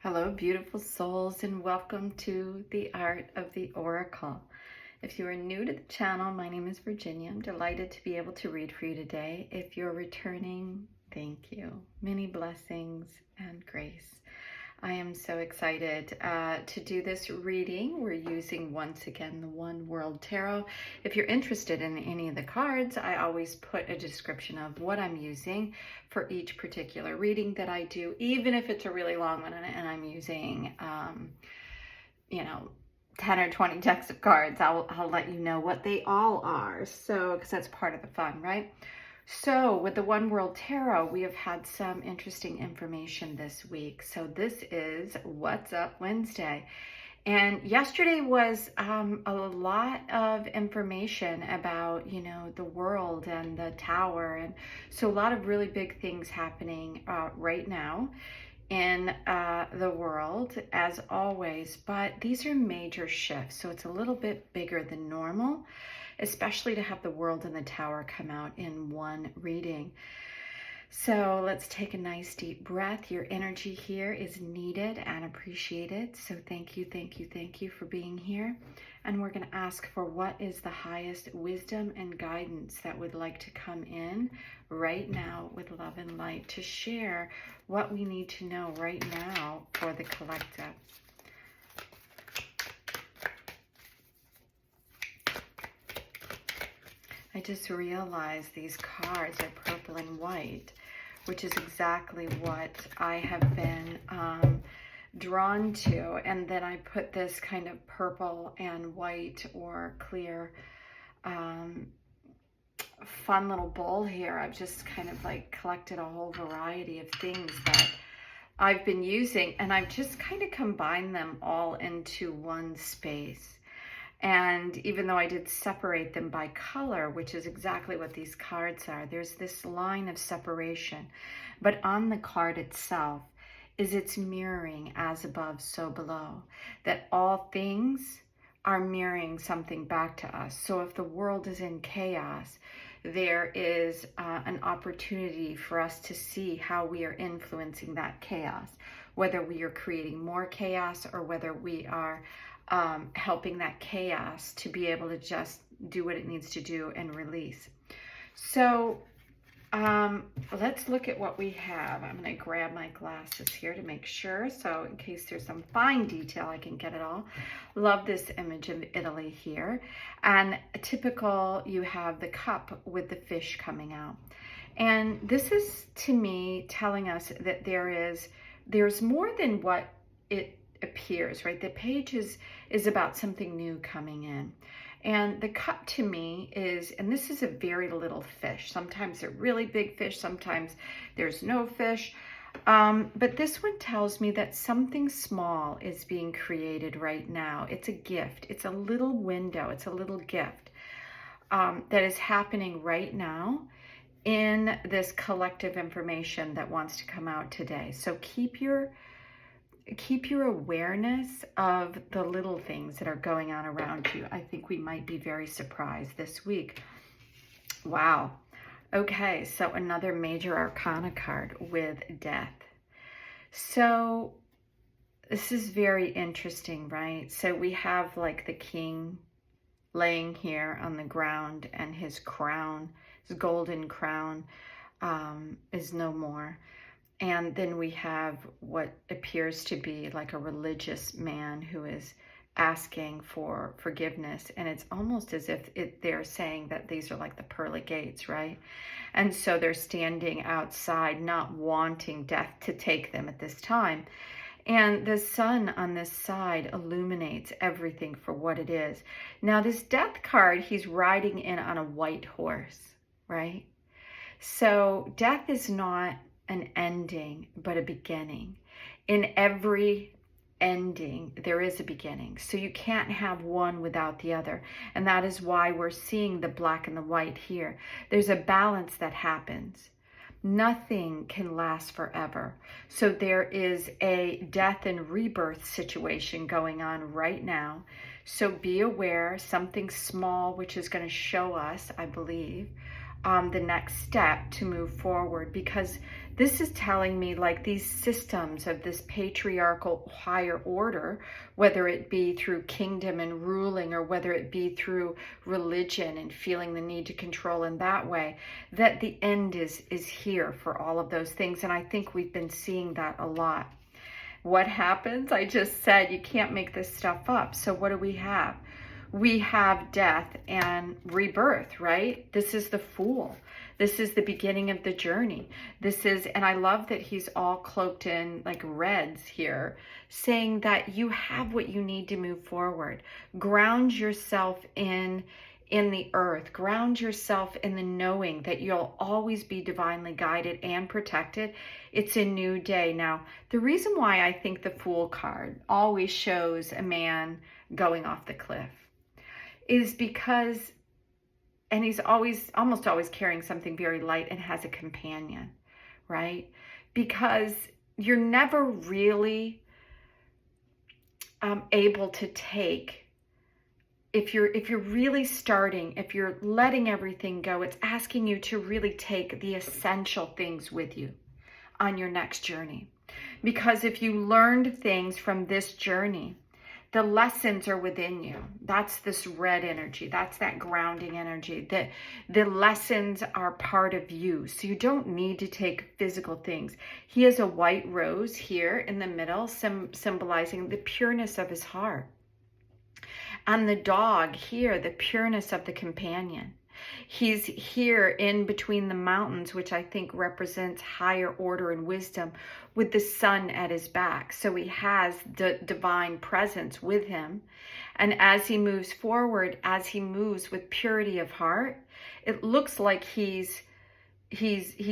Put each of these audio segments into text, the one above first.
Hello, beautiful souls, and welcome to the Art of the Oracle. If you are new to the channel, my name is Virginia. I'm delighted to be able to read for you today. If you're returning, thank you. Many blessings and grace. I am so excited to do this reading. We're using, once again, the One World Tarot. If you're interested in any of the cards, I always put a description of what I'm using for each particular reading that I do, even if it's a really long one and I'm using, 10 or 20 decks of cards. I'll let you know what they all are. So, because that's part of the fun, right? So with the One World Tarot, we have had some interesting information this week. So this is What's Up Wednesday. And yesterday was a lot of information about, the world and the tower. And so a lot of really big things happening right now in the world, as always. But these are major shifts. So it's a little bit bigger than normal, especially to have the world and the tower come out in one reading. So let's take a nice deep breath. Your energy here is needed and appreciated. So thank you, thank you, thank you for being here. And we're going to ask for what is the highest wisdom and guidance that would like to come in right now with love and light to share what we need to know right now for the collective. I just realized these cards are purple and white, which is exactly what I have been drawn to. And then I put this kind of purple and white or clear fun little bowl here. I've just kind of like collected a whole variety of things that I've been using, and I've just kind of combined them all into one space. And even though I did separate them by color, which is exactly what these cards are, there's this line of separation. But on the card itself is it's mirroring as above, so below. That all things are mirroring something back to us. So if the world is in chaos, there is an opportunity for us to see how we are influencing that chaos. Whether we are creating more chaos or whether we are helping that chaos to be able to just do what it needs to do and release. So let's look at what we have. I'm going to grab my glasses here to make sure, so in case there's some fine detail I can get it all. Love this image of Italy here. And typical, you have the cup with the fish coming out. And this is, to me, telling us that there's more than what it appears, right? The page is about something new coming in. And the cup to me is, and this is a very little fish. Sometimes they're really big fish, sometimes there's no fish. But this one tells me that something small is being created right now. It's a gift. It's a little window. It's a little gift that is happening right now in this collective information that wants to come out today. So keep your awareness of the little things that are going on around you. I think we might be very surprised this week. Wow. Okay, so another major arcana card with death. So this is very interesting, right? So we have like the king laying here on the ground, and his crown, his golden crown, is no more. And then we have what appears to be like a religious man who is asking for forgiveness. And it's almost as if they're saying that these are like the pearly gates, right? And so they're standing outside, not wanting death to take them at this time. And the sun on this side illuminates everything for what it is. Now this death card, he's riding in on a white horse, right? So death is not an ending, but a beginning. In every ending, there is a beginning. So you can't have one without the other. And that is why we're seeing the black and the white here. There's a balance that happens. Nothing can last forever. So there is a death and rebirth situation going on right now. So be aware, something small, which is going to show us, I believe, the next step to move forward, because this is telling me like these systems of this patriarchal higher order, whether it be through kingdom and ruling, or whether it be through religion and feeling the need to control in that way, that the end is here for all of those things. And I think we've been seeing that a lot. What happens? I just said you can't make this stuff up. So what do we have? We have death and rebirth, right? This is the Fool. This is the beginning of the journey. This is, and I love that he's all cloaked in like reds here, saying that you have what you need to move forward. Ground yourself in the earth. Ground yourself in the knowing that you'll always be divinely guided and protected. It's a new day. Now, the reason why I think the Fool card always shows a man going off the cliff is because, and he's almost always carrying something very light and has a companion, right? Because you're never really able to take, if you're really starting, if you're letting everything go, it's asking you to really take the essential things with you on your next journey. Because if you learned things from this journey, the lessons are within you. That's this red energy. That's that grounding energy. The lessons are part of you. So you don't need to take physical things. He has a white rose here in the middle, symbolizing the pureness of his heart. And the dog here, the pureness of the companion. He's here in between the mountains, which I think represents higher order and wisdom, with the sun at his back. So he has the divine presence with him. And as he moves forward, as he moves with purity of heart, it looks like he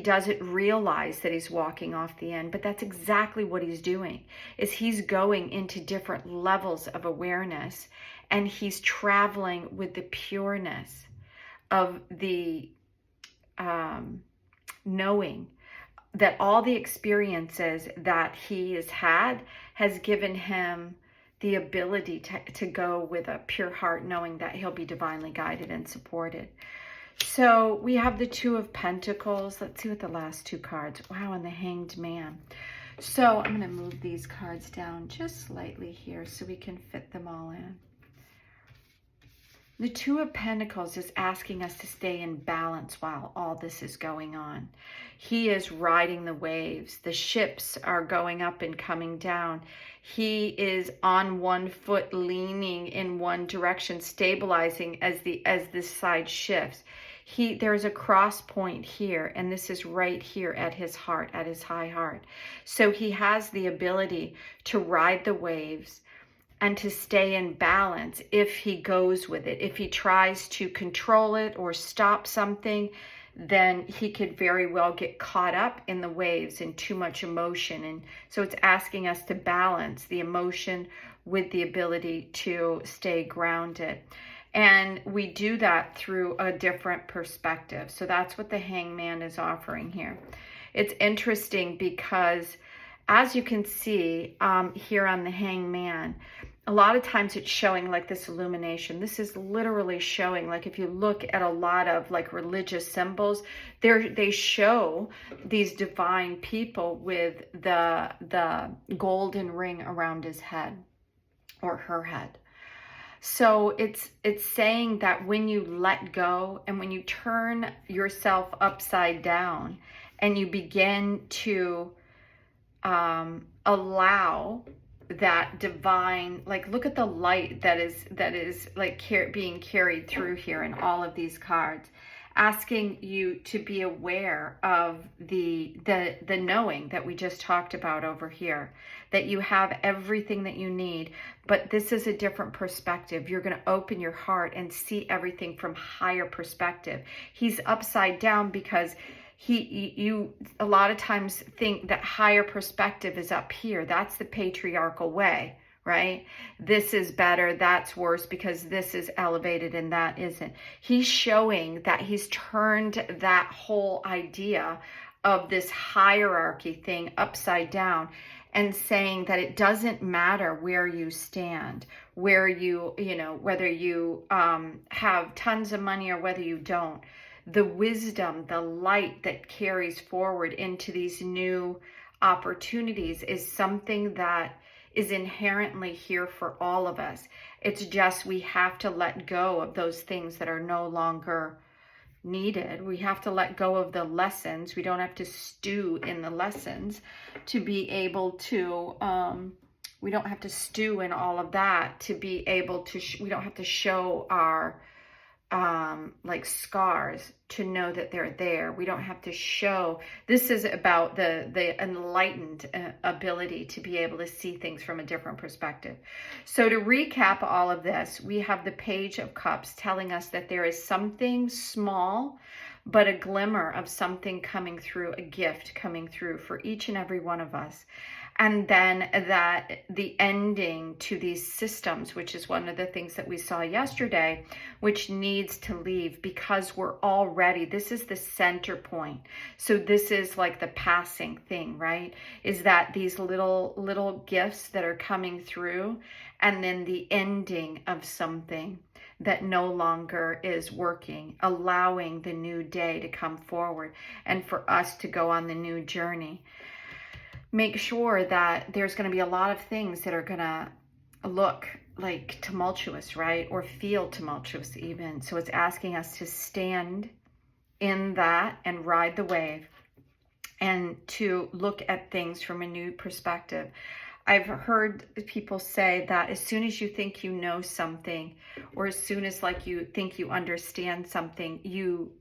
doesn't realize that he's walking off the end, but that's exactly what he's doing, is he's going into different levels of awareness, and he's traveling with the pureness of the knowing that all the experiences that he has had has given him the ability to go with a pure heart, knowing that he'll be divinely guided and supported. So we have the Two of Pentacles. Let's see what the last two cards. Wow, and the Hanged Man. So I'm going to move these cards down just slightly here so we can fit them all in. The Two of Pentacles is asking us to stay in balance while all this is going on. He is riding the waves. The ships are going up and coming down. He is on one foot, leaning in one direction, stabilizing as this side shifts. There's a cross point here, and this is right here at his heart, at his high heart. So he has the ability to ride the waves and to stay in balance if he goes with it. If he tries to control it or stop something, then he could very well get caught up in the waves and too much emotion. And so it's asking us to balance the emotion with the ability to stay grounded. And we do that through a different perspective. So that's what the Hangman is offering here. It's interesting because, as you can see here on the Hangman, a lot of times it's showing like this illumination. This is literally showing, like if you look at a lot of like religious symbols, they show these divine people with the golden ring around his head or her head. So it's saying that when you let go and when you turn yourself upside down and you begin to allow that divine, like look at the light that is like being carried through here in all of these cards, asking you to be aware of the knowing that we just talked about over here, that you have everything that you need, but this is a different perspective. You're going to open your heart and see everything from higher perspective. He's upside down because you a lot of times think that higher perspective is up here. That's the patriarchal way, right? This is better, that's worse because this is elevated and that isn't. He's showing that he's turned that whole idea of this hierarchy thing upside down and saying that it doesn't matter where you stand, where whether you have tons of money or whether you don't. the wisdom, the light that carries forward into these new opportunities is something that is inherently here for all of us. It's just we have to let go of those things that are no longer needed. We have to let go of the lessons. We don't have to stew in the lessons to be able to, we don't have to stew in all of that to be able to, we don't have to show our, like scars to know that they're there. We don't have to show. This is about the enlightened ability to be able to see things from a different perspective. So to recap all of this, we have the Page of Cups telling us that there is something small, but a glimmer of something coming through, a gift coming through for each and every one of us. And then that the ending to these systems, which is one of the things that we saw yesterday, which needs to leave because we're already, this is the center point. So this is like the passing thing, right? Is that these little gifts that are coming through, and then the ending of something that no longer is working, allowing the new day to come forward and for us to go on the new journey. Make sure that there's going to be a lot of things that are going to look like tumultuous, right? Or feel tumultuous even. So it's asking us to stand in that and ride the wave and to look at things from a new perspective. I've heard people say that as soon as you think you know something, or as soon as like you think you understand something, you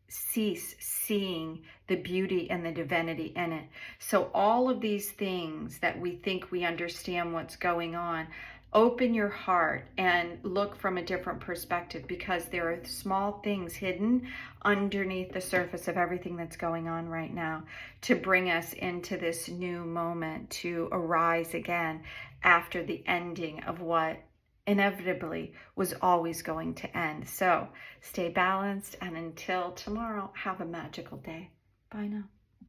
cease seeing the beauty and the divinity in it. So all of these things that we think we understand what's going on, open your heart and look from a different perspective, because there are small things hidden underneath the surface of everything that's going on right now to bring us into this new moment, to arise again after the ending of what inevitably was always going to end. So stay balanced, and until tomorrow, have a magical day. Bye now.